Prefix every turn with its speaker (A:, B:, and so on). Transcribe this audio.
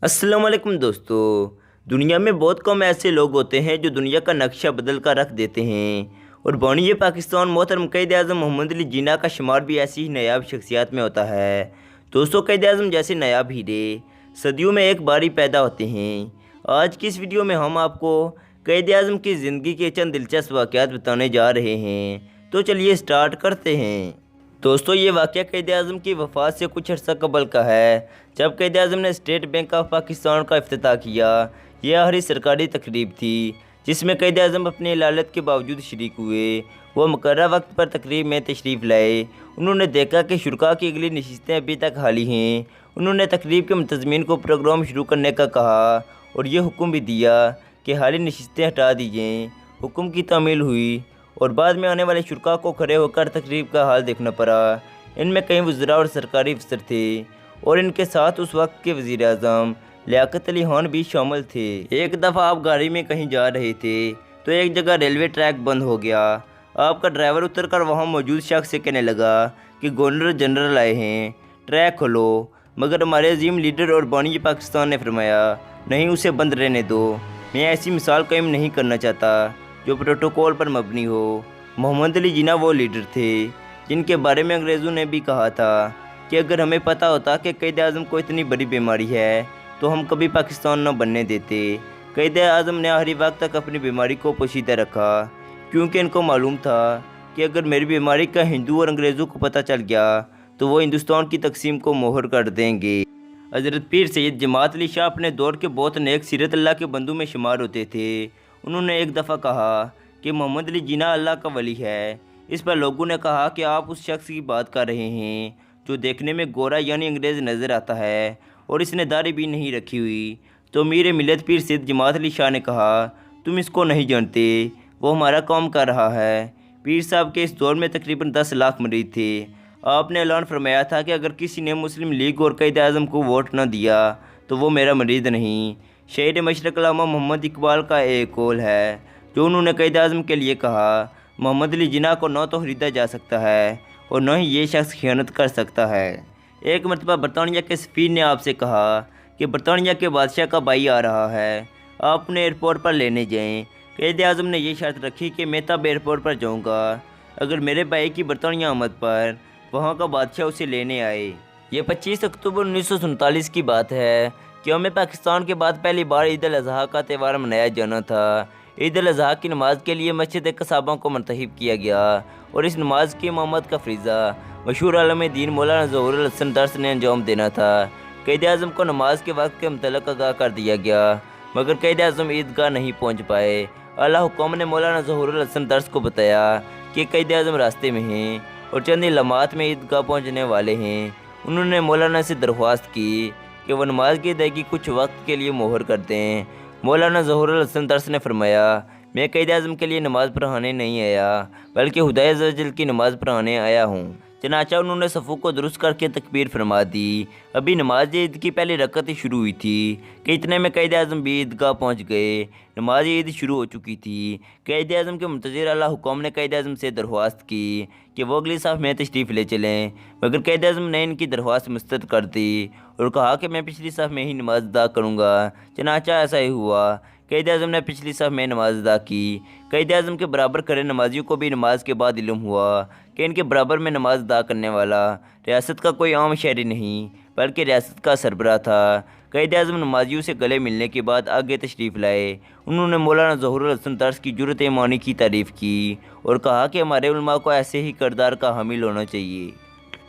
A: अस्सलाम वालेकुम दोस्तों। दुनिया में बहुत कम ऐसे लोग होते हैं जो दुनिया का नक्शा बदल कर रख देते हैं, और बानी पाकिस्तान मोहतरम क़ायद आज़म मोहम्मद अली जिन्ना का शुमार भी ऐसी ही नायाब शख्सियात में होता है। दोस्तों, क़ायद आज़म जैसे नायाब हीरे सदियों में एक बार ही पैदा होते हैं। आज की इस वीडियो में हम आपको क़ायद आज़म की ज़िंदगी के चंद दिलचस्प वाक़यात बताने जा रहे हैं। तो चलिए स्टार्ट करते हैं। दोस्तों, ये वाक़या क़ायद आज़म की वफ़ात से कुछ अर्सा कबल का है, जब क़ायद आज़म ने स्टेट बैंक ऑफ पाकिस्तान का इफ्तिताह किया। यह आखिरी सरकारी तकरीब थी जिसमें क़ायद आज़म अपनी लालत के बावजूद शरीक हुए। वो मुकर्रर वक्त पर तकरीब में तशरीफ़ लाए। उन्होंने देखा कि शुरा की अगली नशिस्तें अभी तक खाली हैं। उन्होंने तकरीब के मुंतज़मीन को प्रोग्राम शुरू करने का कहा और ये हुक्म भी दिया कि खाली नशिस्तें हटा दीजिए। हुक्म की तामील हुई और बाद में आने वाले शुरा को खड़े होकर तकरीब का हाल देखना पड़ा। इनमें कई वज़रा और सरकारी अफसर थे और इनके साथ उस वक्त के वज़ीर आज़म लियाकत अली खान भी शामिल थे। एक दफ़ा आप गाड़ी में कहीं जा रहे थे तो एक जगह रेलवे ट्रैक बंद हो गया। आपका ड्राइवर उतर कर वहाँ मौजूद शख्स से कहने लगा कि गवर्नर जनरल आए हैं, ट्रैक खोलो। मगर हमारे अजीम लीडर और बानी पाकिस्तान ने फरमाया, नहीं, उसे बंद रहने दो। मैं ऐसी मिसाल कायम नहीं करना चाहता जो प्रोटोकॉल पर मबनी हो। मोहम्मद अली जिन्ना वो लीडर थे जिनके बारे में अंग्रेज़ों ने भी कहा था कि अगर हमें पता होता कि क़ायद आज़म को इतनी बड़ी बीमारी है तो हम कभी पाकिस्तान न बनने देते। क़ायद आज़म ने आखिरी वक्त तक अपनी बीमारी को पोशीदा रखा, क्योंकि इनको मालूम था कि अगर मेरी बीमारी का हिंदू और अंग्रेज़ों को पता चल गया तो वो हिंदुस्तान की तकसीम को मोहर कर देंगे। हज़रत पीर सैयद जमात अली शाह अपने दौर के बहुत नेक सीरत अल्लाह के बंदू में शुमार होते थे। उन्होंने एक दफ़ा कहा कि मोहम्मद अली जिन्ना अल्लाह का वली है। इस पर लोगों ने कहा कि आप उस शख्स की बात कर रहे हैं जो देखने में गोरा यानी अंग्रेज़ नज़र आता है और इसने दाढ़ी भी नहीं रखी हुई। तो मीर मिलत पीर सैयद जमात अली शाह ने कहा, तुम इसको नहीं जानते, वो हमारा काम कर रहा है। पीर साहब के इस दौर में तकरीबन 10 लाख मरीद थे। आपने ऐलान फरमाया था कि अगर किसी ने मुस्लिम लीग और क़ायद आज़म को वोट न दिया तो वो मेरा मरीद नहीं। शेर मशरक़ अल्लामा मोहम्मद इकबाल का एक कौल है जो उन्होंने क़ायद आज़म के लिए कहा, मोहम्मद अली जिन्ना को न तो खरीदा जा सकता है और न ही ये शख्स खियानत कर सकता है। एक मरतबा बरतानिया के सफ़ीर ने आपसे कहा कि बरतानिया के बादशाह का भाई आ रहा है, आप उन्हें एयरपोर्ट पर लेने जाएं। क़ायद आज़म ने यह शर्त रखी कि मैं तब एयरपोर्ट पर जाऊँगा अगर मेरे भाई की बरतानिया आमद पर वहाँ का बादशाह उसे लेने आए। ये 25 अक्टूबर 1947 की बात है कि हमें पाकिस्तान के बाद पहली बार ईद अल अज़हा का त्यौहार मनाया जाना था। ईद अल अज़हा की नमाज़ के लिए मस्जिद कसाबा को मुंतखब किया गया और इस नमाज की इमामत का फ़रीज़ा मशहूर आलम दीन मौलाना ज़हुरुल हसन दर्स ने अंजाम देना था। क़ायद आज़म को नमाज के वक्त के मुतल्लिक़ आगाह कर दिया गया, मगर क़ायद आज़म ईदगाह नहीं पहुँच पाए। आला हुक्म ने मौलाना ज़हुरुल हसन दर्स को बताया कि क़ायद आज़म रास्ते में हैं और चंद लम्हात में ईदगाह पहुँचने वाले हैं। उन्होंने मौलाना से दरख्वास्त की कि वह नमाज की अदायगी कुछ वक्त के लिए मोहर कर दें। मौलाना ज़हुरुल हसन दर्स ने फरमाया, मैं क़ायद आज़म के लिए नमाज़ पढ़ाने नहीं आया बल्कि खुदा अज़्ज़ व जल की नमाज़ पढ़ाने आया हूँ। चनाचा उन्होंने सफ़ों को दुरुस्त करके तकबीर फरमा दी। अभी नमाज ईद की पहली रकत ही शुरू हुई थी कि इतने में क़ायद आज़म भी ईदगाह पहुँच गए। नमाज ईद शुरू हो चुकी थी। क़ायद आज़म के मुंतज़िर आला हुक्म ने क़ायद आज़म से दरख्वास्त की कि वो अगली साफ में तशरीफ़ ले चलें, मगर क़ायद आज़म ने इनकी दरख्वास्त मुस्तरद कर दी और कहा कि मैं पिछली साफ में ही नमाज अदा करूँगा। चनाचा ऐसा ही हुआ। क़ायद आज़म ने पिछली साफ में नमाज अदा की। क़ायद आज़म के बराबर खड़े नमाजियों को भी नमाज के बाद इल्म हुआ कि इनके बराबर में नमाज अदा करने वाला रियासत का कोई आम शहरी नहीं बल्कि रियासत का सरबराह था। क़ायद आज़म नमाजियों से गले मिलने के बाद आगे तशरीफ़ लाए। उन्होंने मौलाना ज़हुरुल हसन दर्स की जुर्रत ईमानी की तारीफ़ की और कहा कि हमारे उलमा को ऐसे ही किरदार का हामिल होना चाहिए।